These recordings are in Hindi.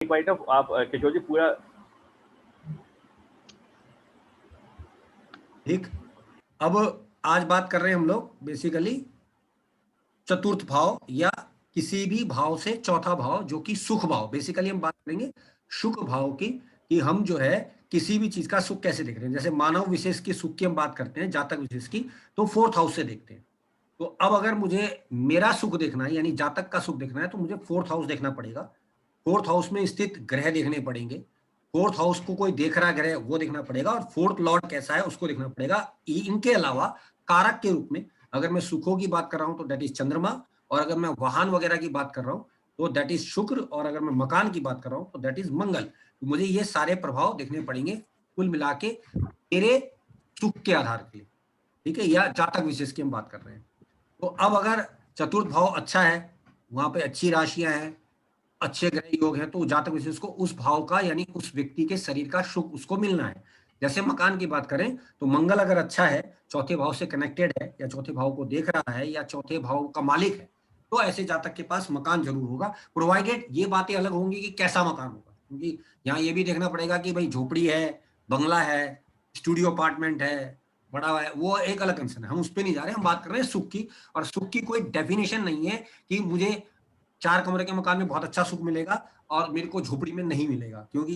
पॉइंट ऑफ आप किशोर जी पूरा ठीक। अब आज बात कर रहे हैं हम लोग बेसिकली चतुर्थ भाव या किसी भी भाव से चौथा भाव जो कि सुख भाव। बेसिकली हम बात करेंगे सुख भाव की कि हम जो है किसी भी चीज का सुख कैसे देख रहे हैं। जैसे मानव विशेष की सुख की हम बात करते हैं, जातक विशेष की, तो फोर्थ हाउस से देखते हैं। तो अब अगर मुझे मेरा सुख देखना है यानी जातक का सुख देखना है तो मुझे फोर्थ हाउस देखना पड़ेगा। फोर्थ हाउस में स्थित ग्रह देखने पड़ेंगे। फोर्थ हाउस को कोई देख रहा ग्रह वो देखना पड़ेगा और फोर्थ लॉर्ड कैसा है उसको देखना पड़ेगा। इनके अलावा कारक के रूप में अगर मैं सुखों की बात कर रहा हूं तो दैट इज चंद्रमा, और अगर मैं वाहन वगैरह की बात कर रहा हूं तो दैट इज शुक्र, और अगर मैं मकान की बात कर रहा हूं तो दैट इज मंगल। तो मुझे ये सारे प्रभाव देखने पड़ेंगे कुल मिला के मेरे सुख के आधार के लिए, ठीक है, या जातक विशेष की हम बात कर रहे हैं। तो अब अगर चतुर्थ भाव अच्छा है, वहां पे अच्छी राशियां हैं, अच्छे ग्रह योग हैं, तो जातक विशेष को उस भाव का यानी उस व्यक्ति के शरीर का सुख उसको मिलना है। जैसे मकान की बात करें तो मंगल अगर अच्छा है, चौथे भाव से कनेक्टेड है या चौथे भाव को देख रहा है या चौथे भाव का मालिक है, तो ऐसे जातक के पास मकान जरूर होगा, प्रोवाइडेड ये बातें अलग होंगी कि कैसा मकान होगा। क्योंकि यहाँ ये भी देखना पड़ेगा कि भाई झोपड़ी है, बंगला है, स्टूडियो अपार्टमेंट है, बड़ा है, वो एक अलग कंसर्न है, हम उस पर नहीं जा रहे, हम बात कर रहे हैं सुख की। और सुख की कोई डेफिनेशन नहीं है कि मुझे 4 कमरे के मकान में बहुत अच्छा सुख मिलेगा और मेरे को झोपड़ी में नहीं मिलेगा, क्योंकि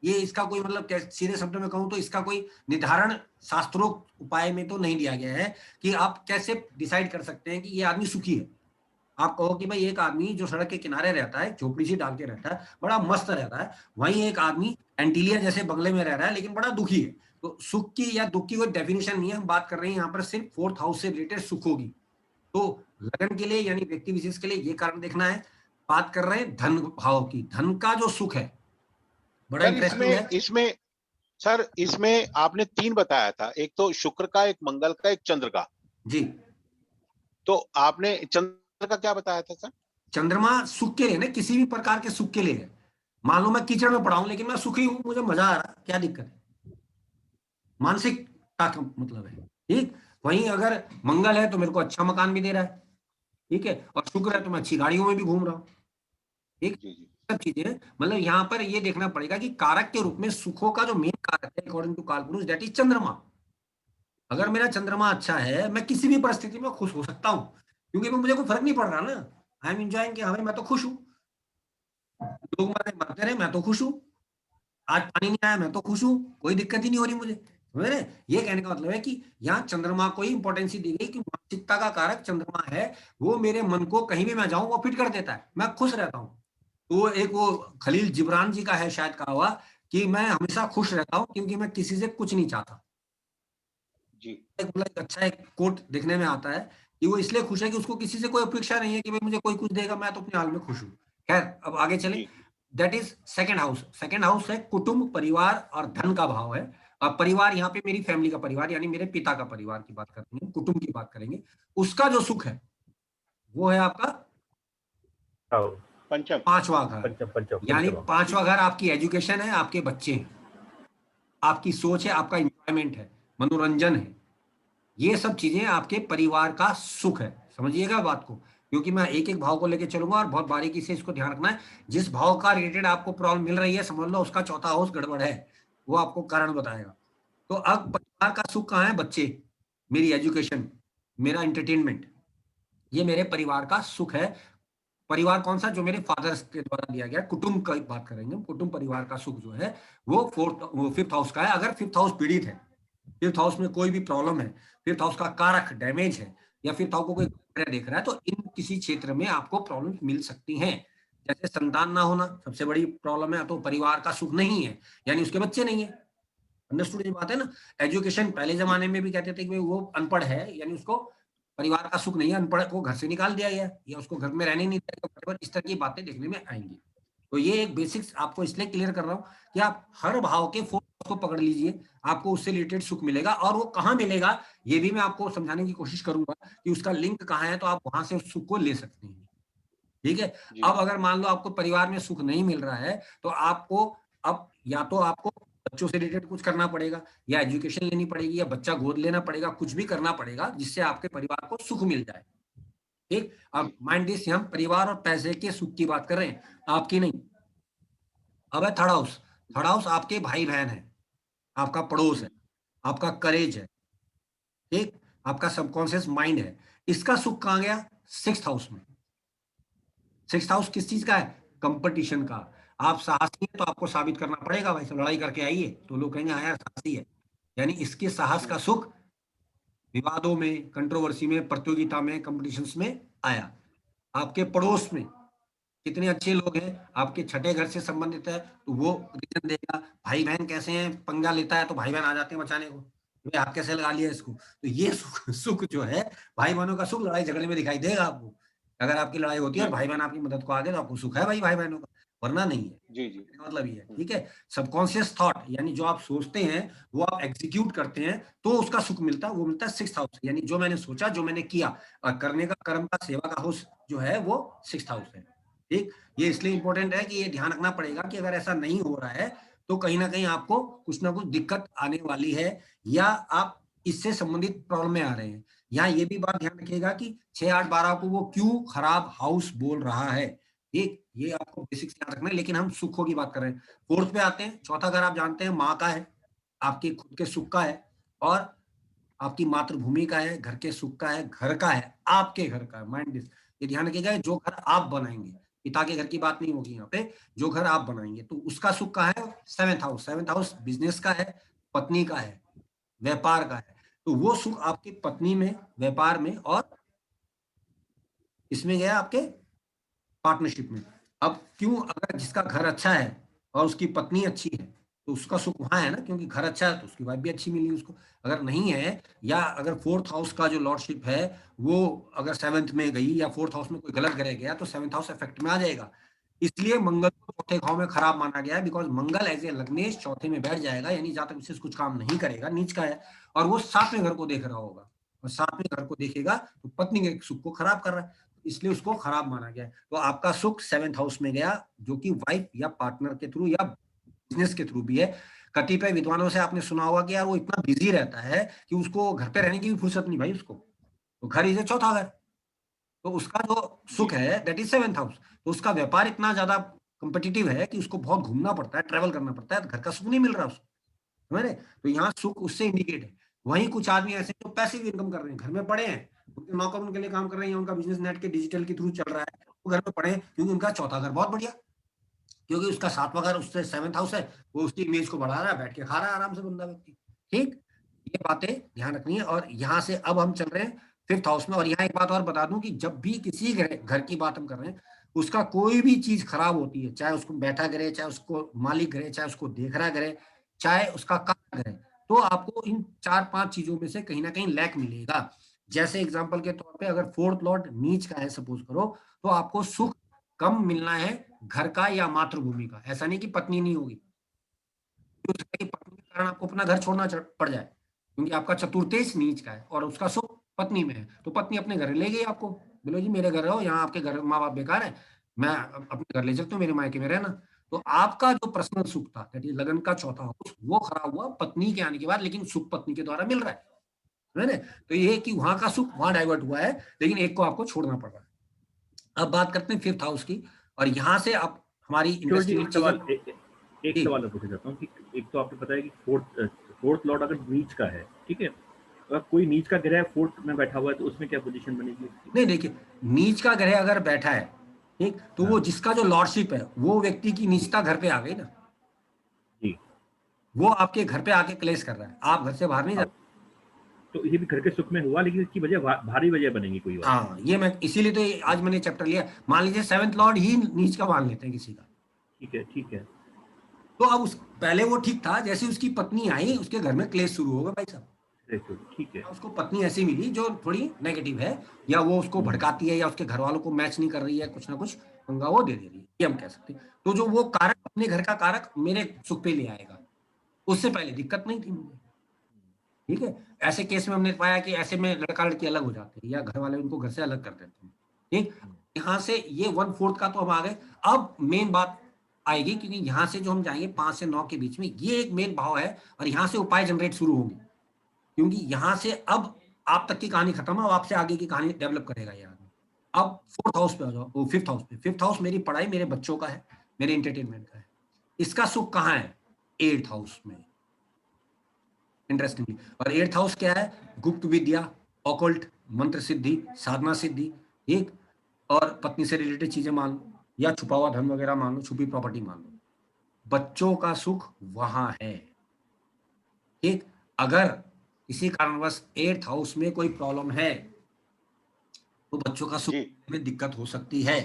ये इसका कोई मतलब सीधे शब्दों में कहूं तो इसका कोई निर्धारण शास्त्रोक्त उपाय में तो नहीं दिया गया है कि आप कैसे डिसाइड कर सकते हैं कि ये आदमी सुखी है। आप कहो कि भाई एक आदमी जो सड़क के किनारे रहता है, झोपड़ी सी डाल के रहता है, बड़ा मस्त रहता है, वहीं एक आदमी एंटीलियर जैसे बंगले में रह रहा है लेकिन बड़ा दुखी है। तो सुख की या दुख की कोई डेफिनेशन नहीं है, हम बात कर रहे हैं यहाँ पर सिर्फ फोर्थ हाउस से रिलेटेड सुख होगी। तो लगन के लिए यानी व्यक्ति विशेष के लिए ये कारण देखना है। बात कर रहे हैं धन भाव की, धन का जो सुख है बड़ा इंटरेस्टिंग है। इसमें आपने 3 बताया था, एक तो शुक्र का, एक मंगल का, एक चंद्र का जी। तो आपने चंद्र का क्या बताया था सर? चंद्रमा सुख के लिए ना, किसी भी प्रकार के सुख के लिए है। मान लो मैं कीचड़ में पड़ा हूं लेकिन मैं सुखी हूं, मुझे मजा आ रहा है, क्या दिक्कत है, मानसिकता का मतलब है। ठीक, वहीं अगर मंगल है तो मेरे को अच्छा मकान भी दे रहा है, ठीक है, और शुक्र है तो मैं अच्छी गाड़ियों में भी घूम रहा हूँ। ठीक, सब चीजें मतलब यहाँ पर ये देखना पड़ेगा कि कारक के रूप में सुखों का जो मेन कारक है अकॉर्डिंग टू कालपुरुष दैट इज चंद्रमा। अगर मेरा चंद्रमा अच्छा है मैं किसी भी परिस्थिति में खुश हो सकता हूँ, क्योंकि मुझे कोई फर्क नहीं पड़ रहा ना, आई एम एंजॉयिंग कि हाँ भाई मैं तो खुश हूँ, लोग मरते रहे मैं तो खुश हूँ, आज पानी नहीं आया मैं तो खुश हूँ, कोई दिक्कत ही नहीं हो रही मुझे। समझ रहे? ये कहने का मतलब है कि यहाँ चंद्रमा को ही इंपॉर्टेंस दी गई कि मानसिकता का कारक चंद्रमा है, वो मेरे मन को कहीं भी मैं जाऊं वो फिट कर देता है, मैं खुश रहता हूँ। तो एक वो खलील जिब्रान जी का है शायद कहा हुआ कि मैं हमेशा खुश रहता हूँ क्योंकि मैं किसी से कुछ नहीं चाहता जी। एक मतलब अच्छा एक कोट देखने में आता है कि वो इसलिए खुश है कि उसको किसी से कोई अपेक्षा नहीं है कि भाई मुझे कोई कुछ देगा, मैं तो अपने हाल में खुश हूँ। खैर अब आगे चले। That is second house. Second house है कुटुंब, परिवार और धन का भाव है। अब परिवार यहाँ पे मेरी फैमिली का परिवार यानी मेरे पिता का परिवार की बात करेंगे, कुटुंब की बात करेंगे, उसका जो सुख है वो है आपका पंचम, पांचवा घर। यानी पांचवा घर आपकी एजुकेशन है, आपके बच्चे हैं, आपकी सोच है, आपका एंजॉयमेंट है, मनोरंजन है, ये सब चीजें आपके परिवार का सुख है। समझिएगा बात को, क्योंकि मैं एक एक भाव को लेकर चलूंगा और बहुत बारीकी से इसको ध्यान रखना है। जिस भाव का रिलेटेड आपको प्रॉब्लम मिल रही है समझ लो उसका चौथा हाउस गड़बड़ है, वो आपको कारण बताएगा। तो अब परिवार का सुख कहाँ है? बच्चे, मेरी एजुकेशन, मेरा एंटरटेनमेंट, ये मेरे परिवार का सुख है। परिवार कौन सा? जो मेरे फादर के द्वारा दिया गया। कुटुंब का बात करेंगे, कुटुंब परिवार का सुख जो है वो फिफ्थ हाउस का है। अगर फिफ्थ हाउस पीड़ित है, फिफ्थ हाउस में कोई भी प्रॉब्लम है, फिफ्थ हाउस का कारक डैमेज है या फिफ्थ हाउस को कोई देख रहा है, तो इन किसी क्षेत्र में आपको प्रॉब्लम मिल सकती हैं। जैसे संतान ना होना सबसे बड़ी प्रॉब्लम है, तो परिवार का सुख नहीं है यानी उसके बच्चे नहीं है। अंडरस्टूड ये बात है ना? एजुकेशन पहले जमाने में भी कहते थे कि वो अनपढ़ है यानी उसको परिवार का सुख नहीं है, अनपढ़ को घर से निकाल दिया गया या उसको घर में रहने नहीं दिया, इस तरह की बातें देखने में आएंगी। तो ये एक बेसिक्स आपको इसलिए क्लियर कर रहा हूं कि आप हर भाव के फोर्स को पकड़ लीजिए, आपको उससे रिलेटेड सुख मिलेगा। और वो कहां मिलेगा ये भी मैं आपको समझाने की कोशिश करूंगा कि उसका लिंक कहां है, तो आप वहां से उस सुख को ले सकते हैं। ठीक है। अब अगर मान लो आपको परिवार में सुख नहीं मिल रहा है तो आपको अब या तो आपको बच्चों से रिलेटेड कुछ करना पड़ेगा, या एजुकेशन लेनी पड़ेगी, या बच्चा गोद लेना पड़ेगा, कुछ भी करना पड़ेगा जिससे आपके परिवार को सुख मिल जाए। ठीक, अब माइंड दिस, हम परिवार और पैसे के सुख की बात कर रहे हैं, आपकी नहीं। अब है थर्ड हाउस। थर्ड हाउस आपके भाई बहन है, आपका पड़ोस है, आपका करेज है, ठीक, आपका सबकॉन्शियस माइंड है। इसका सुख कहां गया? सिक्स्थ हाउस में। सिक्स्थ हाउस किस चीज का है? कंपटीशन का। आप साहसी हैं तो आपको साबित करना पड़ेगा भाई, सब लड़ाई करके आइए, तो लोग कहेंगे हाँ यार साहसी है। यानी इसके साहस का सुख विवादों में, कंट्रोवर्सी में, प्रतियोगिता में, कंपटीशंस में आया। आपके पड़ोस में कितने अच्छे लोग हैं, आपके छठे घर से संबंधित है, तो वो रीजन देगा। भाई बहन कैसे हैं, पंगा लेता है तो भाई बहन आ जाते हैं बचाने को, भाई आप कैसे लगा लिया इसको। तो ये सुख जो है, भाई बहनों का सुख लड़ाई झगड़े में दिखाई देगा आपको। अगर आपकी लड़ाई होती है और जी भाई बहन आपकी मदद को आ गए तो आपको सुख है भाई, भाई बहनों का, वरना नहीं है। जी जी। मतलब ये है, ठीक है। सबकॉन्शियस थॉट यानी जो आप सोचते हैं वो आप एग्जीक्यूट करते हैं, तो उसका सुख मिलता है, वो मिलता है सिक्स्थ हाउस। यानी जो मैंने सोचा, जो मैंने किया, और करने का कर्म का सेवा का हाउस जो है वो सिक्स्थ हाउस है, ठीक। ये इसलिए इंपॉर्टेंट है कि ये ध्यान रखना पड़ेगा कि अगर ऐसा नहीं हो रहा है तो कहीं ना कहीं आपको कुछ ना कुछ दिक्कत आने वाली है, या आप इससे संबंधित प्रॉब्लम में आ रहे हैं। यहाँ ये भी बात ध्यान रखिएगा कि 6, 8, 12 को वो क्यों खराब हाउस बोल रहा है, ठीक। ये आपको बेसिक्स याद रखना है, लेकिन हम सुखों की बात कर रहे हैं। फोर्थ पे आते हैं। चौथा घर आप जानते हैं माँ का है, आपके खुद के सुख का है, और आपकी मातृभूमि का है, घर के सुख का है, घर का है, आपके घर का है। माइंड दिस, ये ध्यान रखिएगा, जो घर आप बनाएंगे, पिता के घर की बात नहीं होगी यहाँ पे, जो घर आप बनाएंगे तो उसका सुख का है seventh house. Seventh house business का है, पत्नी का है, व्यापार का है। तो वो सुख आपकी पत्नी में, व्यापार में, और इसमें गया आपके पार्टनरशिप में। अब क्यों, अगर जिसका घर अच्छा है और उसकी पत्नी अच्छी है तो उसका सुख वहां है ना, क्योंकि घर अच्छा है तो उसकी वाइफ भी अच्छी मिली उसको। अगर नहीं है, या अगर फोर्थ हाउस का जो लॉर्डशिप है वो अगर सेवंथ में गई, या फोर्थ हाउस में कोई गलत ग्रह गया, तो सेवंथ हाउस इफेक्ट में आ जाएगा। इसलिए मंगल को चौथे भाव में खराब माना गया है, बिकॉज मंगल एज ए लग्नेश चौथे में बैठ जाएगा, यानी जातक विशेष कुछ काम नहीं करेगा, नीच का है, और वो सातवें घर को देख रहा होगा, और सातवें घर को देखेगा तो पत्नी के सुख को खराब कर रहा है, इसलिए उसको खराब माना गया है। तो आपका सुख सेवेंथ हाउस में गया, जो कि वाइफ या पार्टनर के थ्रू या बिजनेस के थ्रू भी है। कतिपय विद्वानों से आपने सुना होगा कि यार वो इतना बिजी रहता है कि उसको घर पे रहने की भी फुर्सत नहीं भाई उसको, तो घर इसे चौथा घर, तो उसका जो जी सुख है दैट इज सेवेंथ हाउस। तो उसका व्यापार इतना ज्यादा कम्पिटिटिव है कि उसको बहुत घूमना पड़ता है, ट्रेवल करना पड़ता है, घर का सुख नहीं मिल रहा उसको, समझ रहे। तो यहाँ सुख उससे इंडिकेट है। वहीं कुछ आदमी ऐसे जो पैसिव इनकम कर रहे हैं, घर में पड़े हैं, उनके नौकर उनके लिए काम कर रहे हैं, उनका बिजनेस नेट के डिजिटल के थ्रू चल रहा है, वो घर में पड़े हैं क्योंकि उनका चौथा घर बहुत बढ़िया, क्योंकि उसका सातवां घर उससे सेवंथ हाउस है, वो उसकी इमेज को बढ़ा रहा है, बैठ के खा रहा है आराम से बंदा व्यक्ति, ठीक। ये बातें ध्यान रखनी है। और यहाँ से अब हम चल रहे हैं फिफ्थ हाउस में। और यहाँ एक बात और बता दूं कि जब भी किसी घर की बात हम कर रहे हैं, उसका कोई भी चीज खराब होती है, चाहे उसको बैठा करे, चाहे उसको मालिक करे, चाहे उसको देख रहा करे, चाहे उसका काम करे, तो आपको इन 4-5 चीजों में से कहीं ना कहीं लैक मिलेगा। जैसे एग्जाम्पल के तौर पे अगर फोर्थ लॉर्ड नीच का है सपोज करो, तो आपको सुख कम मिलना है घर का या मातृभूमि का। ऐसा नहीं कि पत्नी नहीं होगी, पत्नी के कारण आपको अपना घर छोड़ना पड़ जाए, क्योंकि आपका चतुर्थेश नीच का है और उसका सुख पत्नी में है, तो पत्नी अपने घर ले गई आपको, बोलो जी मेरे घर रहो, यहाँ आपके घर माँ बाप बेकार है, मैं अपने घर ले चलता हूँ, मेरे मायके में रहना। तो आपका जो पर्सनल सुख था दैट इज लगन का चौथा हाउस, वो खराब हुआ पत्नी के आने के बाद, लेकिन सुख पत्नी के द्वारा मिल रहा है ना। तो ये कि वहां का सुख वहां डाइवर्ट हुआ है, लेकिन एक को आपको छोड़ना पड़ रहा है। अब बात करते हैं फिफ्थ हाउस की, और यहाँ से आप हमारी किशोर जी, इंटरेस्टिंग एक चीजें। सवाल एक सवाल मैं पूछना चाहता हूँ कि एक तो आपने बताया कि फोर्थ लॉर्ड अगर नीच का है, ठीक है, अगर कोई नीच का ग्रह फोर्थ में बैठा हुआ है तो उसमें क्या पोजीशन बनेगी उसकी? नहीं देखिए, नीच का ग्रह अगर बैठा है, ठीक, तो वो हाँ जिसका जो लॉर्डशिप है वो व्यक्ति की नीचता घर पे आ गई ना, जी। वो आपके घर पे आके क्लेश कर रहा है, आप घर से बाहर नहीं जा। अब तो ये भी घर के सुख में हुआ, लेकिन इसकी वजह भारी वजह बनेगी कोई और। हाँ, ये मैं इसीलिए तो आज मैंने चैप्टर लिया। मान लीजिए सेवेंथ लॉर्ड ही नीच का मान लेते हैं किसी का, ठीक है, ठीक है। तो अब उस पहले वो ठीक था, जैसे उसकी पत्नी आई उसके घर में क्लेश शुरू होगा भाई साहब। ठीक है। उसको पत्नी ऐसी मिली जो थोड़ी नेगेटिव है, या वो उसको भड़काती है, या उसके घर वालों को मैच नहीं कर रही है, कुछ ना कुछ पंगा वो दे रही है, ये हम कह सकते हैं। तो जो वो कारक अपने घर का कारक मेरे सुख पे ले आएगा, उससे पहले दिक्कत नहीं थी मुझे, ठीक है। ऐसे केस में हमने पाया कि ऐसे में लड़का लड़की अलग हो जाते हैं, या घर वाले उनको घर से अलग कर देते हैं, ठीक। यहाँ से ये 1/4 का तो हम आ गए। अब मेन बात आएगी, क्योंकि यहाँ से जो हम जाएंगे 5 से 9 के बीच में, ये एक मेन भाव है, और यहाँ से उपाय जनरेट शुरू होंगे, क्योंकि यहाँ से अब आप तक की कहानी खत्म है, अब आपसे आगे की कहानी डेवलप करेगा ये आदमी। अब फोर्थ हाउस पे आ जाओ, फिफ्थ हाउस पे। फिफ्थ हाउस मेरी पढ़ाई, मेरे बच्चों का है, मेरे एंटरटेनमेंट का है, इसका सुख कहाँ है? 8th हाउस में, इंटरेस्टिंगली। और 8th हाउस क्या है? गुप्त विद्या, ऑकल्ट, मंत्र सिद्धि, साधना सिद्धि, एक, और पत्नी से रिलेटेड चीजें मान लो, या छुपा हुआ धन वगैरह मान लो, छुपी प्रॉपर्टी मान लो। बच्चों का सुख वहां है। ठीक, अगर किसी कारणवश 8th हाउस में कोई प्रॉब्लम है तो बच्चों का सुख में दिक्कत हो सकती है।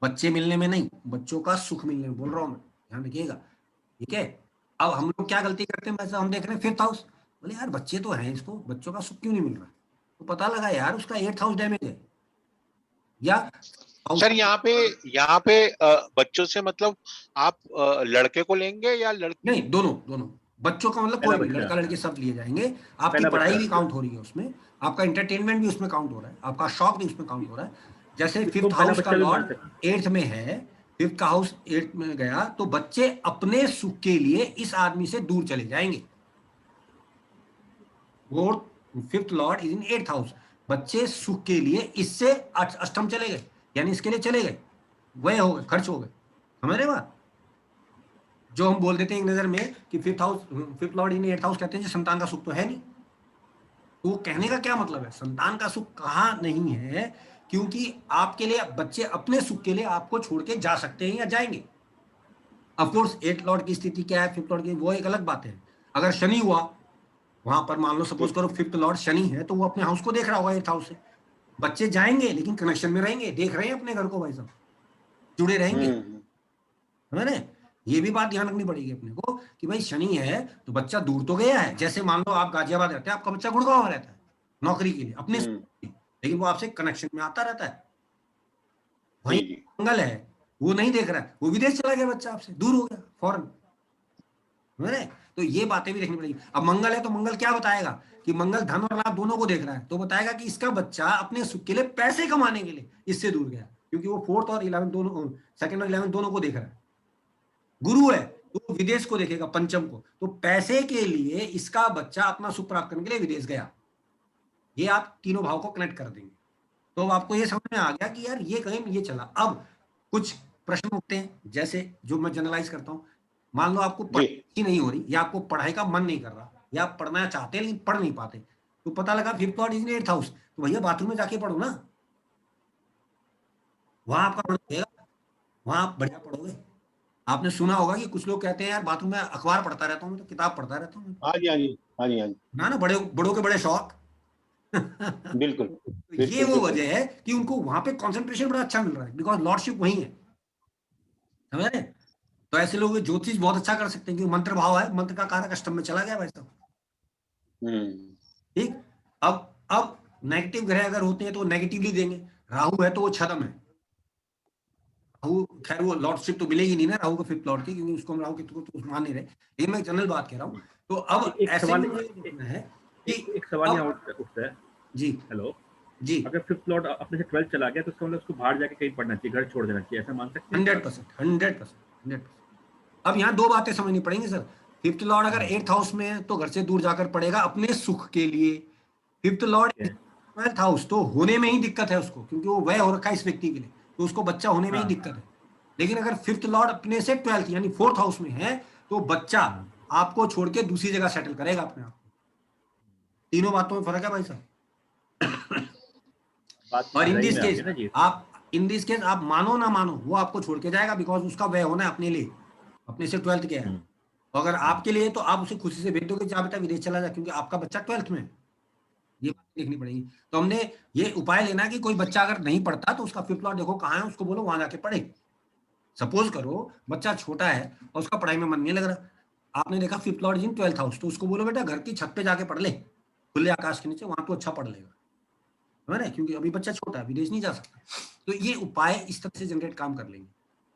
बच्चे मिलने में नहीं, बच्चों का सुख मिलने में बोल रहा हूं मैं, ध्यान रखिएगा। ठीक है, अब हम लोग क्या गलती करते हैं, वैसे हम देख रहे हैं 5th हाउस, बोले यार बच्चे तो हैं, इसको बच्चों का सुख क्यों नहीं मिल रहा है? तो पता लगा यार उसका 8th हाउस डैमेज है। या सर यहाँ पे बच्चों से मतलब आप लड़के को लेंगे या लड़की? नहीं, दोनों दोनों। बच्चों का मतलब पहला कोई भी, बच्चा, लड़का लड़की सब लिए जाएंगे। आपकी पहला पढ़ाई बच्चा। भी काउंट हो रही है उसमें, आपका एंटरटेनमेंट भी उसमें काउंट हो रहा है, आपका शौक भी उसमें काउंट हो रहा है। जैसे इसको 5th पहला हाउस का बच्चा भी मान लॉर्ड सकते 8th में है, 5th का हाउस 8th में गया तो बच्चे अपने सुख के लिए इस आदमी से दूर चले जाएंगे। वो 5th Lord is in 8th house, बच्चे सुख के लिए इससे अष्टम चले गए, यानी इसके लिए चले गए, वह हो गए, खर्च हो गए। समझ रहे बात? जो हम बोल देते हैं एक नजर में कि 5th लॉर्ड इन 8th हाउस कहते हैं संतान का सुख तो है नहीं। तो कहने का क्या मतलब है, संतान का सुख कहाँ नहीं है, क्योंकि आपके लिए बच्चे अपने सुख के लिए आपको छोड़ के जा सकते हैं या जाएंगे। ऑफकोर्स 8th लॉर्ड की स्थिति क्या है, 5th लॉर्ड की, वो एक अलग बात है। अगर शनि हुआ वहां पर, मान लो सपोज करो 5th लॉर्ड शनि है, तो वो अपने हाउस को देख रहा होगा 8th हाउस से, बच्चे जाएंगे लेकिन कनेक्शन में रहेंगे, देख रहे हैं अपने घर को, भाई साहब जुड़े रहेंगे। समझ रहे? ये भी बात ध्यान रखनी पड़ेगी अपने को कि भाई शनि है तो बच्चा दूर तो गया है। जैसे मान लो आप गाजियाबाद रहते हैं, आपका बच्चा गुड़गांव में रहता है नौकरी के लिए अपने, लेकिन वो आपसे कनेक्शन में आता रहता है। वहीं मंगल है, वो नहीं देख रहा है, वो विदेश चला गया, बच्चा आपसे दूर हो गया फॉरन। समझ रहे? तो ये बातें भी देखनी पड़ेगी। अब मंगल है तो मंगल क्या बताएगा कि मंगल धन और लाभ दोनों को देख रहा है, तो बताएगा कि इसका बच्चा अपने सुख के लिए पैसे कमाने के लिए इससे दूर गया, क्योंकि वो 4th और 11th दोनों, 2nd और 11th दोनों को देख रहा है। गुरु है तो विदेश को देखेगा, पंचम को, तो पैसे के लिए इसका बच्चा अपना सुख प्राप्त करने के लिए विदेश गया। ये आप तीनों भाव को कनेक्ट कर देंगे तो आपको ये समझ में आ गया कि यार ये कहीं ये चला। अब कुछ प्रश्न उठते हैं, जैसे जो मैं जनरलाइज करता हूं, मान लो आपको पढ़ाई नहीं हो रही, या आपको पढ़ाई का मन नहीं कर रहा, या आप पढ़ना चाहते हैं लेकिन पढ़ नहीं पाते, तो पता लगा 5th Lord is in 8th house, तो भैया बाथरूम में जाके पढ़ो ना, वहां आपका मन लगेगा, वहां आप बढ़िया पढ़ोगे। आपने सुना होगा कि कुछ लोग कहते हैं यार बाथरूम में अखबार पढ़ता रहता हूँ, तो किताब पढ़ता रहता हूँ। हाँ जी, हाँ जी, हाँ जी, हाँ जी, ना बड़े बड़ों के बड़े शौक। बिल्कुल तो ये बिल्कुल वो बिल्कुल। वजह है कि उनको वहां पे कंसंट्रेशन बड़ा अच्छा मिल रहा है, बिकॉज लॉर्डशिप वही है। समझ रहे? तो ऐसे लोग ज्योतिष बहुत अच्छा कर सकते हैं, क्योंकि मंत्र भाव है, मंत्र का कारक अष्टम में चला गया भाई साहब। ठीक, अब नेगेटिव ग्रह अगर होते हैं तो नेगेटिवली देंगे। राहु है तो वो छदम है, राहु खैर वो लॉर्डशिप तो मिलेगी नहीं ना राहु को 5th लॉर्ड की, क्योंकि उसको हम राहु के तो मान नहीं रहे, लेकिन मैं जनरल बात कह रहा हूँ। तो अब एक ऐसे सवाल, में मुझे देखना है कि एक सवाल यहाँ उठता है। जी हेलो, जी, अगर 5th लॉर्ड अपने से 12th चला गया तो उसका मतलब उसको बाहर जाके कहीं पढ़ना चाहिए, घर छोड़ देना चाहिए, ऐसा मान सकते हैं? 100%। अब यहाँ दो बातें समझनी पड़ेंगी सर। 5th लॉर्ड अगर 8th हाउस में है तो घर से दूर जाकर पड़ेगा अपने सुख के लिए। 5th लॉर्ड 12th हाउस तो होने में ही दिक्कत है उसको, क्योंकि वो व्यय हो रखा है इस व्यक्ति के लिए, तो उसको बच्चा होने में ही दिक्कत है। लेकिन अगर 5th लॉर्ड अपने से 12th यानी 4th हाउस में है तो बच्चा आपको छोड़ के दूसरी जगह सेटल करेगा अपने आप को। तीनों बातों में फर्क है भाई साहब। और इन दिस केस आप मानो ना मानो वो आपको छोड़ के जाएगा, बिकॉज उसका व्यय होना है अपने लिए, अपने से 12th गया है। अगर आपके लिए तो आप उसे खुशी से भेज दोगे, जा बेटा विदेश चला जा, क्योंकि आपका बच्चा 12th में है। ये बात देखनी पड़ेगी। तो हमने ये उपाय लेना है कि कोई बच्चा अगर नहीं पढ़ता तो उसका 5th लॉर्ड देखो कहाँ है, उसको बोलो वहां जाके पढ़े। सपोज करो बच्चा छोटा है और उसका पढ़ाई में मन नहीं लग रहा, आपने देखा 5th लॉर्ड इन 12th हाउस, तो उसको बोलो बेटा घर की छत पे जाके पढ़ ले, खुले आकाश के नीचे, वहां तो अच्छा पढ़ लेगा। है ना, क्योंकि अभी बच्चा छोटा है, विदेश नहीं जा सकता। तो ये उपाय इस तरह से जनरेट काम कर लेंगे।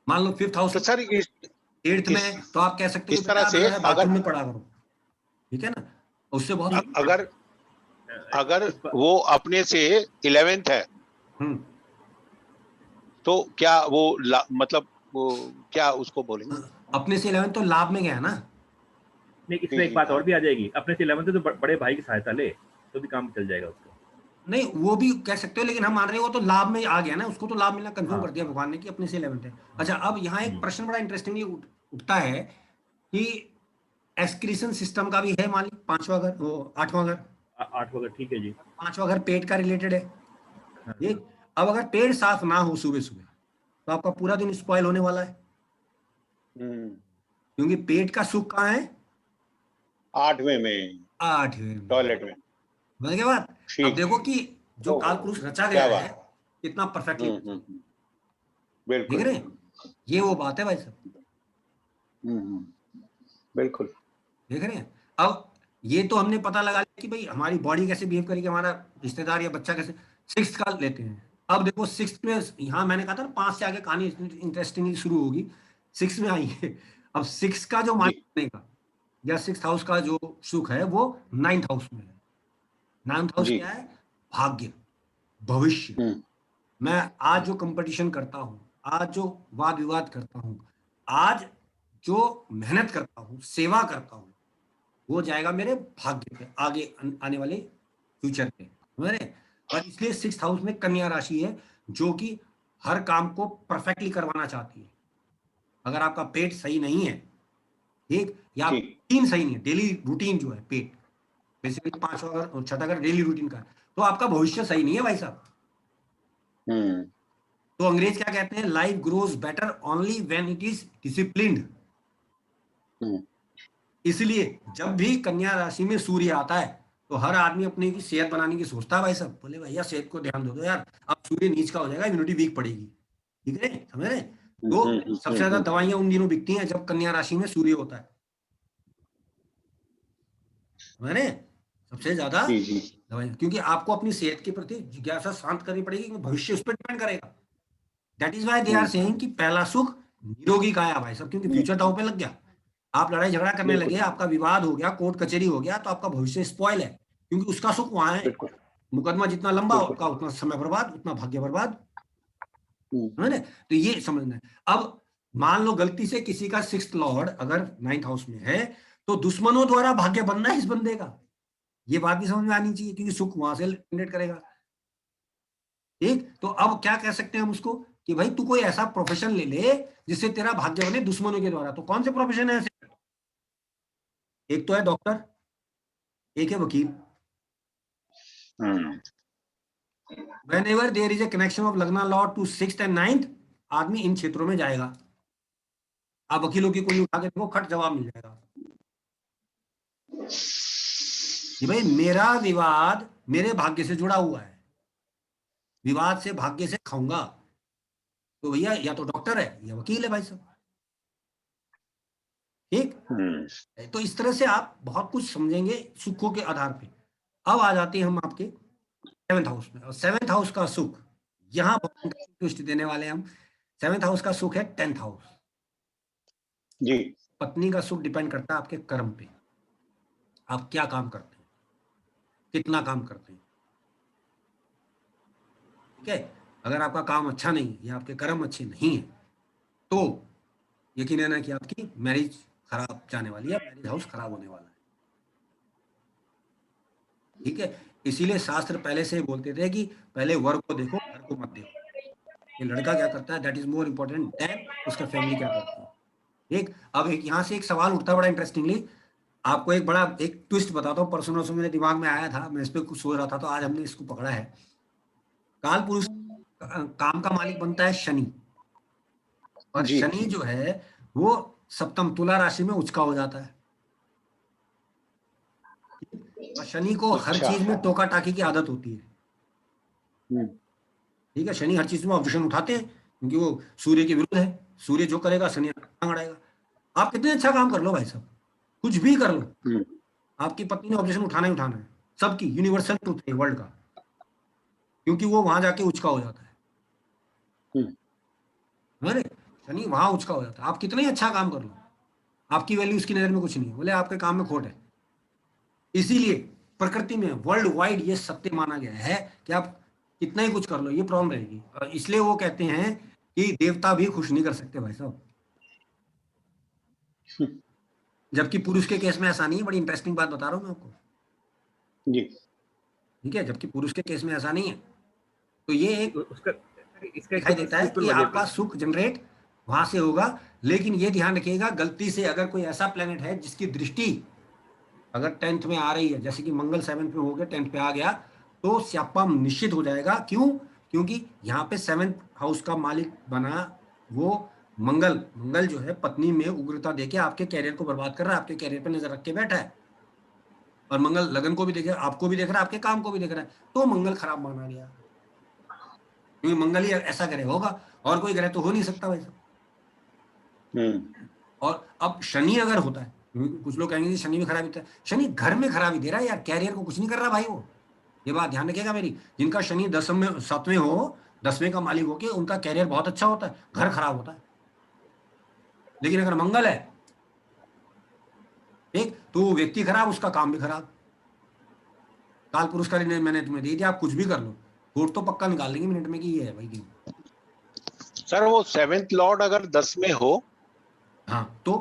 मान लो 5th हाउस तो सर 8th में, तो आप कह सकते हो इस तरह से बाथरूम में पढ़ा करो, ठीक है ना, उससे बहुत अगर वो अपने से 11th है तो क्या वो मतलब वो क्या उसको बोलेंगे, अपने से 11th तो लाभ में गया ना। नहीं, इसमें एक बात और भी आ जाएगी, अपने से 11th तो बड़े भाई की सहायता ले तो भी काम चल जाएगा उसका। नहीं वो भी कह सकते हो, लेकिन हम मान रहे हैं वो तो लाभ में आ गया ना, उसको तो लाभ मिलना कंफर्म हाँ कर दिया भगवान ने कि अपने से 11th है। अच्छा, अब यहाँ एक हम्म, प्रश्न बड़ा इंटरेस्टिंगली उठता है कि एक्सक्रीशन सिस्टम का भी है, मान ली पांचवा घर, वो आठवां घर, 8 वगैरह ठीक है जी। पांचवा घर पेट का रिलेटेड है। हाँ हाँ ठीक, अब अगर पेट साफ ना हो सुबह सुबह तो आपका पूरा दिन स्पॉइल होने वाला है, हम्म, क्योंकि पेट का सुख कहाँ है? 8वें में, आठवें में। टॉयलेट में। समझ गए बात? अब ठीक। देखो कि जो ओ, काल पुरुष रचा क्या गया है बात। कितना परफेक्टली रचा है। हम्म, देख बिल्कुल। रहे हैं, ये वो बात है भाई साहब, बिल्कुल। देख रहे हैं। अब ये तो हमने पता लगा लिया कि भाई हमारी बॉडी कैसे बिहेव करेगी, हमारा रिश्तेदार या बच्चा कैसे। सिक्स का लेते हैं। अब देखो सिक्स में, यहाँ मैंने कहा था ना 5 से आगे कहानी इंटरेस्टिंगली शुरू होगी, 6 में आई है। अब 6 का जो जी। मालिक बनेगा या 6th हाउस का जो सुख है वो 9th हाउस में है। 9th हाउस जी। क्या है? भाग्य, भविष्य। हम्म, मैं आज जो कंपटीशन करता हूँ, आज जो वाद विवाद करता हूँ, आज जो मेहनत करता हूँ, सेवा करता हूँ, वो जाएगा मेरे भाग्य पे, आगे आने वाले फ्यूचर पे, समझ रहे? और इसलिए 6th हाउस में कन्या राशि है, जो कि हर काम को परफेक्टली करवाना चाहती है। अगर आपका पेट सही नहीं है, ठीक, या जी। रूटीन सही नहीं है, डेली रूटीन जो है पेट, बेसिकली 5 अगर 6 अगर डेली रूटीन का है, तो आपका भविष्य सही नहीं है भाई साहब। हम्म, तो अंग्रेज क्या कहते हैं? Life grows better only when it is disciplined. हम्म, इसलिए जब भी कन्या राशि में सूर्य आता है तो हर आदमी अपने की सेहत बनाने की सोचता है भाई साहब, बोले भैया सेहत को ध्यान दो यार, अब सूर्य नीच का हो जाएगा, इम्यूनिटी वीक पड़ेगी। ठीक है, समझ रहे? तो सबसे ज्यादा दवाइयां उन दिनों बिकती हैं जब कन्या राशि में सूर्य होता है, समझ रहे? सबसे ज्यादा जी जी। दवाइयां, क्योंकि आपको अपनी सेहत के प्रति जिज्ञासा शांत करनी पड़ेगी, क्योंकि भविष्य उस पर डिपेंड करेगा। That is why they are hmm, saying कि पहला सुख निरोगी काया भाई साहब, क्योंकि फ्यूचर दांव पे लग गया। आप लड़ाई झगड़ा करने बिल्कुल लगे, आपका विवाद हो गया, कोर्ट कचहरी हो गया, तो आपका भविष्य स्पॉइल है, क्योंकि उसका सुख वहां है। बिल्कुल मुकदमा जितना लंबा बिल्कुल। होगा उतना समय बर्बाद, उतना भाग्य बर्बाद, हम्म, है ना? तो ये समझना है। अब मान लो गलती से किसी का 6th लॉर्ड अगर 9th हाउस में है, तो दुश्मनों द्वारा भाग्य बनना है इस बंदे का, ये बात भी समझ में आनी चाहिए, क्योंकि सुख वहां से जनरेट करेगा। ठीक, तो अब क्या कह सकते हैं हम उसको कि भाई तू कोई ऐसा प्रोफेशन ले ले जिससे तेरा भाग्य बने दुश्मनों के द्वारा। तो कौन से प्रोफेशन है ऐसे? एक तो है डॉक्टर, एक है वकील। हम्म, Whenever there is a connection of Lagna law to 6th and 9th, आदमी इन क्षेत्रों में जाएगा। आप वकीलों की कोई उठा के देखो, खट जवाब मिल जाएगा कि भाई मेरा विवाद मेरे भाग्य से जुड़ा हुआ है, विवाद से भाग्य से खाऊंगा, तो भैया या तो डॉक्टर है या वकील है भाई साहब। ठीक, हम्म, तो इस तरह से आप बहुत कुछ समझेंगे सुखों के आधार पे। अब आ जाते हैं हम आपके 7th हाउस में, और 7th हाउस का सुख यहाँ बहुत ट्विस्ट देने वाले हैं हम। 7th हाउस का सुख है 10th हाउस। जी। पत्नी का सुख डिपेंड करता है आपके कर्म पे, आप क्या काम करते हैं, कितना काम करते हैं। ठीक है, अगर आपका काम अच्छा नहीं है या आपके कर्म अच्छे नहीं है, तो यकीनन है कि आपकी मैरिज खराब जाने वाली है, मैरिज हाउस खराब होने वाला है। ठीक है, इसीलिए शास्त्र पहले से ही बोलते थे कि पहले वर को देखो, घर को मत देखो। ये लड़का क्या करता है, that is more important than उसका फैमिली क्या करती है। ठीक, अब एक यहाँ से एक सवाल उठता है बड़ा इंटरेस्टिंगली, आपको एक बड़ा एक ट्विस्ट बताता हूँ, परसों नरसों मेरे दिमाग में आया था, मैं इस पर कुछ सोच रहा था, तो आज हमने इसको पकड़ा है। काल पुरुष काम का मालिक बनता है शनि, और जी। शनि जो है वो सप्तम तुला राशि में उचका हो जाता है। और शनि को हर अच्छा। चीज में टोका टाकी की आदत होती है। हम्म, ठीक है, शनि हर चीज में ऑब्जेक्शन उठाते हैं, क्योंकि वो सूर्य के विरुद्ध है। सूर्य जो करेगा शनि टांग अड़ाएगा। आप कितने अच्छा काम कर लो भाई साहब, कुछ भी कर लो, हम्म, आपकी पत्नी ने ऑब्जेक्शन उठाना ही उठाना है, सबकी यूनिवर्सल ट्रूथ है वर्ल्ड का, क्योंकि वो वहां जाके उचका हो जाता है। हम्म, अरे शनि वहां उचका हो जाता है, आप कितना ही अच्छा काम कर लो, आपकी वैल्यू उसकी नजर में कुछ नहीं है, बोले आपके काम में खोट है। इसीलिए प्रकृति में वर्ल्ड वाइड ये सत्य माना गया है कि आप कितना ही कुछ कर लो ये प्रॉब्लम रहेगी, और इसलिए वो कहते हैं कि देवता भी खुश नहीं कर सकते भाई साहब। जबकि पुरुष के केस में ऐसा नहीं है, बड़ी इंटरेस्टिंग बात बता रहा हूं मैं आपको। जी। ठीक है, जबकि पुरुष के केस में ऐसा नहीं है। तो ये एक उसका इसका दिखाई देता है कि आपका सुख जनरेट वहां से होगा। लेकिन ये ध्यान रखिएगा, गलती से अगर कोई ऐसा प्लेनेट है जिसकी दृष्टि अगर 10th में आ रही है, जैसे कि मंगल 7th में हो गया, 10th पे आ गया, तो स्यापा निश्चित हो जाएगा। क्यों? क्योंकि यहाँ पे 7th हाउस का मालिक बना वो मंगल जो है पत्नी में उग्रता देके आपके कैरियर को बर्बाद कर रहा है, आपके कैरियर पे नजर रख के बैठा है। और मंगल लगन को भी देख रहा है, आपको भी देख रहा है, आपके काम को भी देख रहा है, तो मंगल खराब माना गया, क्योंकि मंगल ही ऐसा ग्रह होगा, और कोई ग्रह तो हो नहीं सकता वैसा। और अब शनि अगर होता है, कुछ लोग कहेंगे शनि में खराबी होता है, शनि घर में खराबी दे रहा है यार, कैरियर को कुछ नहीं कर रहा भाई वो। ये बात ध्यान रखिएगा मेरी, जिनका शनि 7वें हो, 10वें का मालिक होके उनका कैरियर बहुत अच्छा होता है, घर खराब होता है। लेकिन अगर मंगल है ठीक, तो वो व्यक्ति खराब, उसका काम भी खराब। काल पुरुष का मैंने तुम्हें दे दिया, आप कुछ भी कर लो, कोर्ट तो पक्का निकाल लेंगे मिनट में कि ये है भाई गेम। सर वो 7th लॉर्ड अगर 10 में हो, हाँ तो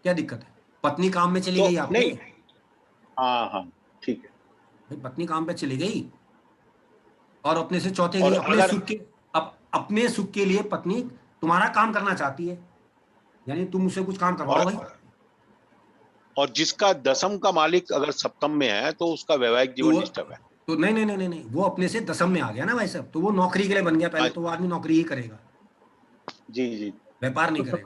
क्या दिक्कत है? पत्नी काम में चली तो गई आपके, नहीं, हाँ ठीक है भाई पत्नी काम पे चली गई और अपने से चौथे और गई, अपने अगर सुख के अपने सुख के लिए पत्नी तुम्हारा काम करना चाहती है, यानी तुम उससे कुछ काम करवाओ भाई। और जिसका 10th का मालिक अगर सप्तम में है तो उसका वैवाहिक जीवन डिस्टर्ब है। तो नहीं, वो अपने से 10th में आ गया ना भाई साहब, तो वो नौकरी के लिए बन गया, पहले तो वो आदमी नौकरी ही करेगा, जी व्यापार नहीं तो करेगा।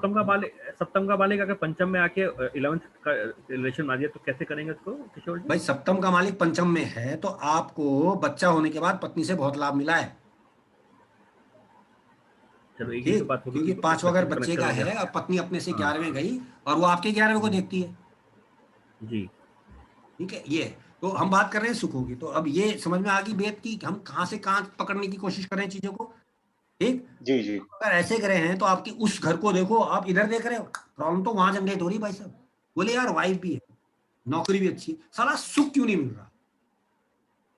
सप्तम का मालिक अगर पंचम में आके 11th का रिलेशन आ गया तो कैसे करेंगे उसको किशोर जी? भाई सप्तम का मालिक पंचम में है, तो आपको बच्चा होने के बाद पत्नी से बहुत लाभ मिला है, चलो एक ही तो ठीक, बात होगी क्योंकि कि 5वां घर बच्चे बच्चे कनेक्शन का हो है, गया। अब पत्नी अपने से हाँ 11वें गई और वो आपके 11वें को देखती है, जी ठीक है। ये तो हम बात कर रहे हैं सुखों की, तो अब ये समझ में आ गई बेत की हम कहाँ से कहाँ पकड़ने की कोशिश कर रहे हैं चीजों को, ठीक। जी अगर ऐसे करे हैं तो आपकी उस घर को देखो, आप इधर देख रहे हो, प्रॉब्लम तो वहां जनरेट हो रही भाई साहब। बोले यार वाइफ भी है, नौकरी भी अच्छी है, साला सुख क्यों नहीं मिल रहा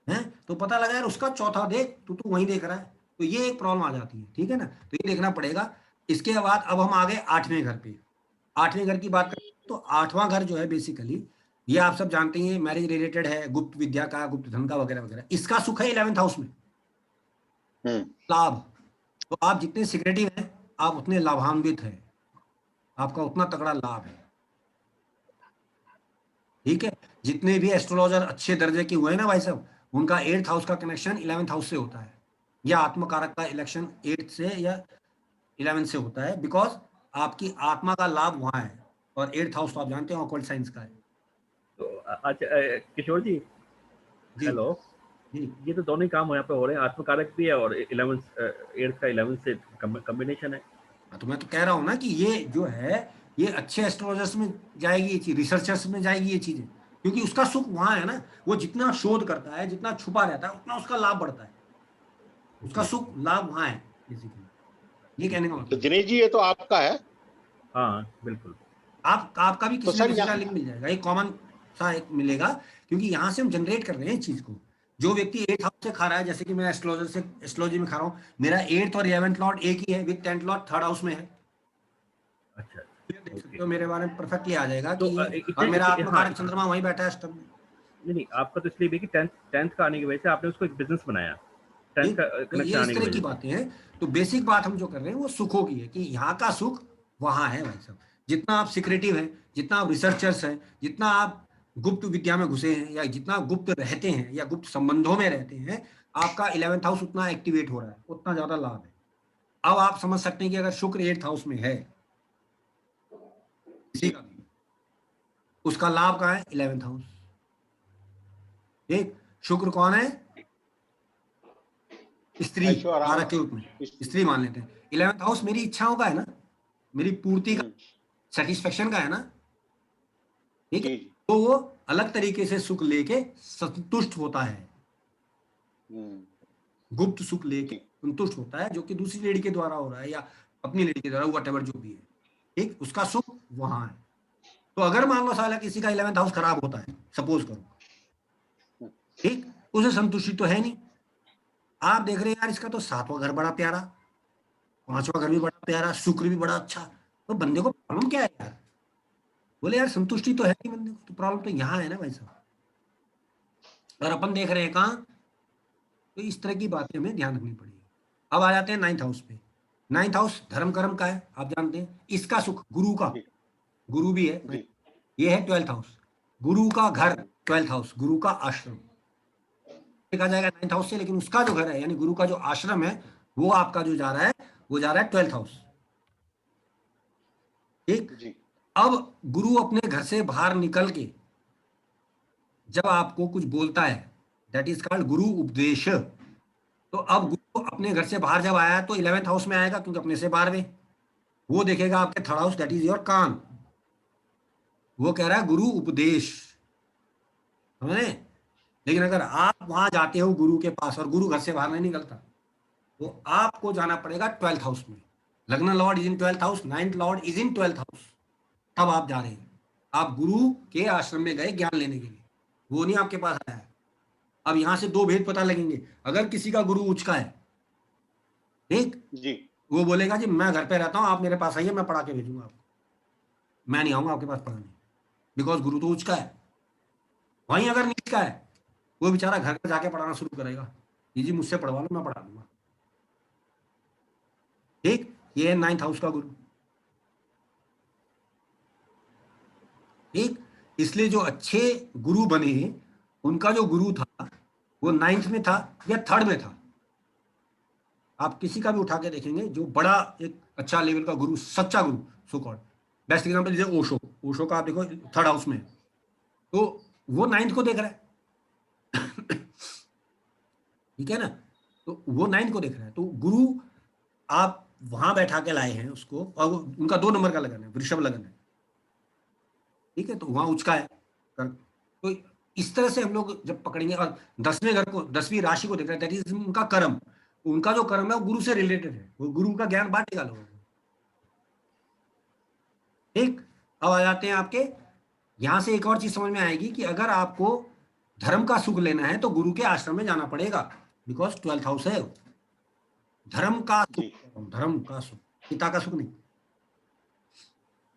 है? तो पता लगा यार उसका चौथा देख, तू वहीं देख रहा है, तो ये एक प्रॉब्लम आ जाती है, ठीक है ना। तो ये देखना पड़ेगा। इसके बाद अब हम आ गए 8वें घर पे। 8वें घर की बात करें तो 8वां घर जो है बेसिकली, ये आप सब जानते हैं मैरिज रिलेटेड है, गुप्त विद्या का, गुप्त धन का वगैरह वगैरह। इसका सुख है 11th हाउस में, लाभ। तो आप जितने सिक्रेटिव हैं आप उतने लाभान्वित हैं, आपका उतना तगड़ा लाभ है, ठीक है। जितने भी एस्ट्रोलॉजर अच्छे दर्जे के हुए हैं ना भाई साहब, उनका 8th हाउस का कनेक्शन 11th हाउस से होता है, या आत्मकारक का इलेक्शन 8th से या 11th से होता है, बिकॉज आपकी आत्मा का लाभ वहां है। और 8th हाउस तो आप जानते हो ऑकल्ट साइंस का है। तो अच्छा किशोर जी, जी हेलो, जी ये तो दोनों ही काम यहाँ पे हो रहे हैं, आत्मकारक भी है और 8th का 11th से कॉम्बिनेशन है। तो मैं तो कह रहा हूँ ना कि ये जो है ये अच्छे एस्ट्रोलॉजर्स में जाएगी ये चीज, रिसर्चर्स में जाएगी ये चीजें, क्योंकि उसका सुख वहां है ना। वो जितना शोध करता है, जितना छुपा रहता है, उतना उसका लाभ बढ़ता है, उसका सुख लाभ वहां है बेसिकली, ये कहने का तो मतलब। दिनेश जी ये तो आपका है। हाँ बिल्कुल। आपका भी तो किसी ना सर किसी का यहाँ लिंक मिल जाएगा, एक कॉमन सा एक मिलेगा, क्योंकि यहाँ से हम जनरेट कर रहे हैं इस चीज को। जो व्यक्ति 8th हाउस से खा रहा है, जैसे कि मैं एस्ट्रोलॉजर से एस्ट्रोलॉजी में खा रहा हूँ, मेरा 8th और 11th लॉर्ड एक ही है, with 10th Lord 3rd house में है। अच्छा देख सकते ओके। हो मेरे बारे में परफेक्टली आ जाएगा तो कि ये, और मेरा आत्मकारक चंद्रमा वहीं बैठा है अष्टम में। नहीं आपका तो इसलिए भी कि 10th का आने की वजह से आपने उसको एक बिजनेस बनाया, 10th ठीक, का तो कनेक्शन ये इस आने की तरह की वजह से। बातें हैं। तो बेसिक बात हम जो कर रहे हैं वो सुखों की है, कि यहाँ का सुख वहां है भाई साहब। जितना आप सिक्रेटिव हैं, जितना आप रिसर्चर्स हैं, जितना आप गुप्त विद्या में घुसे हैं, या जितना गुप्त रहते हैं या गुप्त संबंधों में रहते हैं, आपका 11th हाउस उतना एक्टिवेट हो रहा है, उतना ज्यादा लाभ है। अब आप समझ सकते हैं कि अगर शुक्र 8th हाउस में है किसी का भी, उसका लाभ कहाँ है? 11th house. ठीक, शुक्र कौन है? स्त्री ऐशो आराम कारक के रूप में, स्त्री मान लेते हैं। 11th हाउस मेरी इच्छाओं का है ना, मेरी पूर्ति का, सेटिस्फेक्शन का है ना, ठीक है। जी तो वो अलग तरीके से सुख लेके संतुष्ट होता है, गुप्त सुख लेके ठीक संतुष्ट होता है, जो कि दूसरी लेडी के द्वारा हो रहा है या अपनी लेडी के द्वारा, वट जो भी है, ठीक, उसका सुख वहां है। तो अगर मान लो साला किसी का 11th हाउस खराब होता है, सपोज करो, ठीक, उसे संतुष्टि तो है नहीं। आप देख रहे हैं यार इसका तो 7वां घर बड़ा प्यारा, 5वां घर भी बड़ा प्यारा, शुक्र भी बड़ा अच्छा, तो बंदे को प्रॉब्लम क्या है यार? बोले यार संतुष्टि तो है नहीं बंदे को, तो प्रॉब्लम तो यहाँ है ना भाई साहब। और अपन देख रहे हैं कहाँ, तो इस तरह की बातें हमें ध्यान रखनी पड़ेगी। अब आ जाते हैं 9th हाउस पे। 9th हाउस धर्म कर्म का है, आप जानते हैं। इसका सुख गुरु का, जी गुरु भी है। जी ये है 12th हाउस, गुरु का घर। हम्म, 12th हाउस गुरु का आश्रम देखा जाएगा 9th हाउस से, लेकिन उसका जो घर है यानी गुरु का जो आश्रम है वो आपका जो जा रहा है वो जा रहा है 12th हाउस। ठीक। जी अब गुरु अपने घर से बाहर निकल के जब आपको कुछ बोलता है, दैट इज कॉल्ड गुरु उपदेश। तो अब गुरु अपने घर से बाहर जब आया तो 11th हाउस में आएगा, क्योंकि अपने से बाहर में वो देखेगा आपके 3rd house, that is your कान। वो कह रहा है गुरु उपदेश, समझ रहे हैं? लेकिन अगर आप वहां जाते हो गुरु के पास और गुरु घर से बाहर नहीं निकलता, तो आपको जाना पड़ेगा 12th हाउस में। लग्न Lord is in 12th house, 9th Lord is in 12th house. तब आप जा रहे हैं, आप गुरु के आश्रम में गए ज्ञान लेने के लिए, वो नहीं आपके पास आया है। अब यहां से दो भेद पता लगेंगे। अगर किसी का गुरु उच्च का है, ठीक, जी वो बोलेगा जी मैं घर पे रहता हूँ, आप मेरे पास आइए, मैं पढ़ा के भेजूंगा आपको, मैं नहीं आऊंगा आपके पास पढ़ाने, बिकॉज गुरु तो उच्च का है। वहीं अगर नीच का है, वो बेचारा घर पर जाके पढ़ाना शुरू करेगा, जी मुझसे पढ़वा लो, मैं पढ़ा दूंगा। ठीक, ये है 9th हाउस का गुरु। ठीक, इसलिए जो अच्छे गुरु बने, उनका जो गुरु था वो 9th में था या 3rd में था। आप किसी का भी उठा के देखेंगे जो बड़ा एक अच्छा लेवल का गुरु, सच्चा गुरु, सो कॉल्ड। बेस्ट एग्जांपल जैसे ओशो, ओशो का आप देखो 3rd हाउस में, तो वो 9th को देख रहा है। ठीक है ना, तो वो 9th को देख रहा है। तो गुरु आप वहां बैठा के लाए हैं उसको, और उनका 2 नंबर का लगन है, वृषभ लगन है। ठीक है, तो वहां उचका है तो इस तरह से हम लोग जब पकड़ेंगे, और 10वें घर को, 10वीं राशि को देख रहे हैं, दैट इज उनका कर्म। उनका जो कर्म है वो गुरु से रिलेटेड है, वो गुरु का ज्ञान बांटेगा लोगों को। ठीक, अब आ जाते हैं आपके, यहां से एक और चीज समझ में आएगी कि अगर आपको धर्म का सुख लेना है तो गुरु के आश्रम में जाना पड़ेगा, बिकॉज 12th हाउस है। धर्म का सुख, जी धर्म का सुख, पिता का सुख नहीं।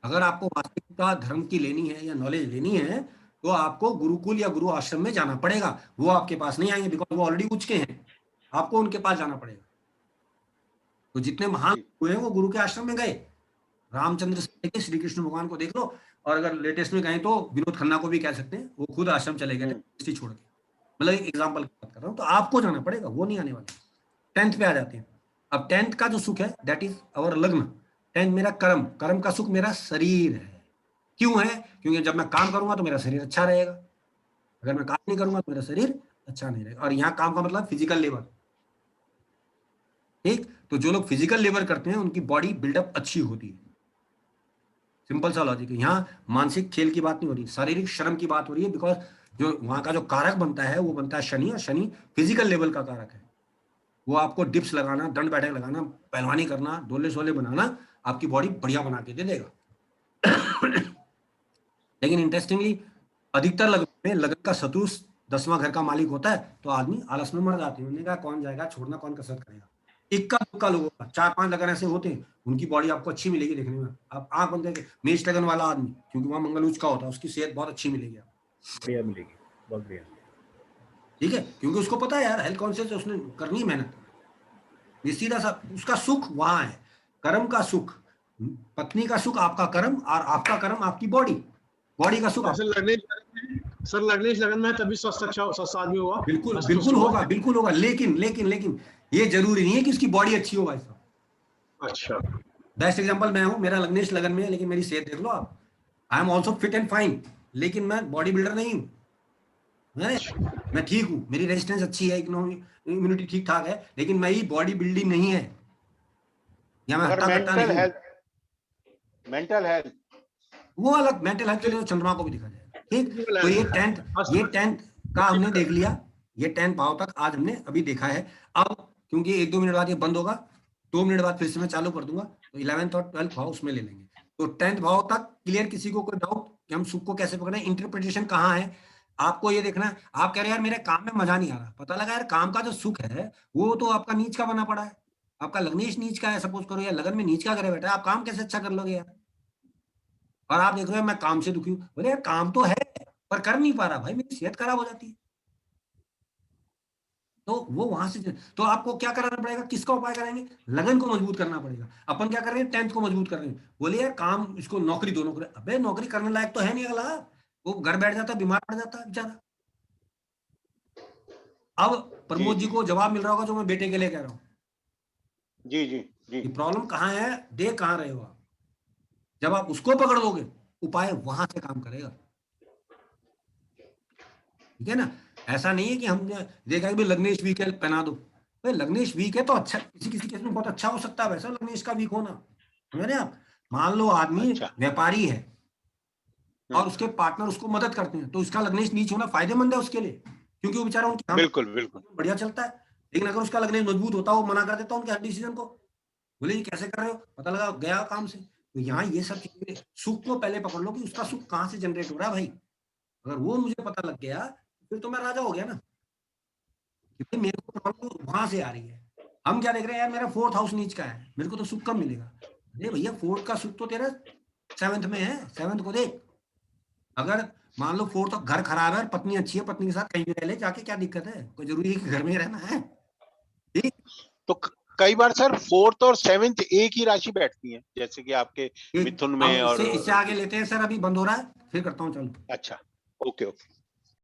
अगर आपको वास्तविकता धर्म की लेनी है या नॉलेज लेनी है, तो आपको गुरुकुल या गुरु आश्रम में जाना पड़ेगा। वो आपके पास नहीं आएंगे, बिकॉज वो ऑलरेडी उच्च के हैं, आपको उनके पास जाना पड़ेगा। तो जितने महान जी हुए हैं वो गुरु के आश्रम में गए। रामचंद्र से लेके श्री कृष्ण भगवान को देख लो, और अगर लेटेस्ट में गए तो विनोद खन्ना को भी कह सकते हैं, वो खुद आश्रम चले गए थे छोड़ के। मतलब एक एग्जाम्पल की बात कर रहा हूँ, तो आपको जाना पड़ेगा, वो नहीं आने वाले। 10th पे आ जाते हैं। अब 10th का जो सुख है दैट इज अवर लग्न। 10th मेरा कर्म, कर्म का सुख मेरा शरीर है। क्यों है? क्योंकि जब मैं काम करूंगा तो मेरा शरीर अच्छा रहेगा, अगर मैं काम नहीं करूंगा तो मेरा शरीर अच्छा नहीं रहेगा। और यहाँ काम का मतलब फिजिकल लेबर। ठीक, तो जो लोग फिजिकल लेबर करते हैं उनकी बॉडी बिल्डअप अच्छी होती है। सिंपल सा लॉजिक है। यहाँ मानसिक खेल की बात नहीं हो रही, शारीरिक श्रम की बात हो रही है, बिकॉज जो वहां का जो कारक बनता है वो बनता है शनि, और शनि फिजिकल लेवल का कारक है। वो आपको डिप्स लगाना, दंड बैठक लगाना, पहलवानी करना, डोले शोले बनाना, आपकी बॉडी बढ़िया बना के दे देगा। लेकिन इंटरेस्टिंगली अधिकतर लगन में लगन का शत्रु 10वां घर का मालिक होता है, तो आदमी आलस में मर जाते हैं। उन्होंने कहा कौन जाएगा, छोड़ना कौन कसरत करेगा। इक्का दुक्का लोगों का 4-5 लगन ऐसे होते हैं, उनकी बॉडी आपको अच्छी मिलेगी देखने में। आप आंख बंद करके, मेष लगन वाला आदमी, क्योंकि वहां मंगल उच्च का होता है, उसकी सेहत बहुत अच्छी मिलेगी आपको। बढ़िया मिलेगी, बहुत बढ़िया। ठीक है, क्योंकि उसको पता है यार हेल्थ कॉन्शियस है, उसने करनी है मेहनत। ये सीधा सा उसका सुख वहां है, कर्म का सुख। पत्नी का सुख आपका कर्म, और आपका कर्म आपकी बॉडी, बॉडी का सुख सर लग्नेश लगन में है तभी स्वस्थ आदमी होगा। बिल्कुल अस्वस्थ बिल्कुल होगा, बिल्कुल होगा। लेकिन लेकिन लेकिन ये जरूरी नहीं है कि उसकी बॉडी अच्छी हो भाई साहब। अच्छा, बेस्ट एग्जांपल मैं हूं, मेरा लग्नेश लगन में है, लेकिन मेरी सेहत देख लो आप, I am also fit and fine, लेकिन मैं बॉडी बिल्डर नहीं हूँ। मैं ठीक हूँ, मेरी रेजिस्टेंस अच्छी है, इम्यूनिटी ठीक ठाक है, लेकिन मेरी बॉडी बिल्डिंग नहीं है, या मैं मगर हट्टा कट्टा नहीं हूँ। मेंटल हेल्थ वो अलग, मेंटल हेल्थ के लिए तो चंद्रमा को भी देखा जाएगा। ठीक, तो ये 10th का हमने देख लिया, ये 10th भाव तक आज हमने अभी देखा है। अब क्योंकि 1-2 मिनट बाद ये बंद होगा, 2 मिनट बाद फिर से मैं चालू कर दूंगा, तो 11th और 12th भाव उसमें ले लेंगे। तो 10th भाव तक क्लियर? किसी को कोई डाउट कि हम सुख को कैसे पकड़े, इंटरप्रिटेशन कहाँ है? आपको ये देखना है। आप कह रहे हैं यार मेरे काम में मजा नहीं आ रहा, पता लगा यार काम का जो सुख है वो तो आपका नीच का बना पड़ा है। आपका लग्नेश नीच का है सपोज करो, या लगन में नीच का करे बैठा है, आप काम कैसे अच्छा कर लोगे यार? और आप देख रहे हो मैं काम से दुखी हूँ, बोले यार काम तो है पर कर नहीं पा रहा भाई, मेरी सेहत खराब हो जाती है। तो वो वहां से तो आपको क्या कराना पड़ेगा, किसका उपाय कराएंगे, लगन को मजबूत करना पड़ेगा। अपन क्या कर रहे हैं, 10th को मजबूत कर रहे हैं। बोले यार काम इसको नौकरी दो, नौकरी, अबे नौकरी करने लायक तो है नहीं अगला, वो घर बैठ जाता, बीमार पड़ जाता बेचारा। अब प्रमोद जी को जवाब मिल रहा होगा जो मैं बेटे के लिए कह रहा हूँ। जी जी जी। ये प्रॉब्लम कहाँ है, देख कहाँ रहे हो आप। जब आप उसको पकड़ लोगे, उपाय वहां से काम करेगा। ठीक है ना, ऐसा नहीं है कि हमने देखा कि लग्नेश वीक है पहना दो, भाई लग्नेश वीक है तो अच्छा, किसी किसी केस में बहुत अच्छा हो सकता है वैसा लग्नेश का वीक होना, समझ रहे आप। मान लो आदमी अच्छा। व्यापारी है और उसके पार्टनर उसको मदद करते हैं, तो उसका लग्नेश नीच होना फायदेमंद है उसके लिए, क्योंकि वो बेचारा उनकी बिल्कुल बिल्कुल बढ़िया चलता है। लेकिन अगर उसका लग्नेश मजबूत होता, वो मना कर देता उनके हर डिसीजन को, बोले ये कैसे कर रहे हो, पता लगा गया काम से। तो यहाँ ये सब चीजें, सुख को पहले पकड़ लो कि उसका सुख कहाँ से जनरेट हो रहा है भाई। अगर वो मुझे पता लग गया फिर तो मैं राजा हो गया ना, क्योंकि मेरे को प्रॉब्लम वहां से आ रही है। हम क्या देख रहे हैं यार, मेरा 4th हाउस नीच का है, मेरे को तो सुख कब मिलेगा। अरे भैया 4th का सुख तो तेरा 7th में है, 7th को देख। अगर मान लो 4th घर खराब है और पत्नी अच्छी है, पत्नी के साथ कहीं भी रह ले जाके, क्या दिक्कत है, कोई जरूरी है कि घर में ही रहना है। ठीक, तो कई बार सर 4th और 7th एक ही राशि बैठती है, जैसे कि आपके मिथुन में। हम और इससे आगे लेते हैं सर, अभी बंद हो रहा है, फिर करता हूँ, चलो। अच्छा, ओके ओके।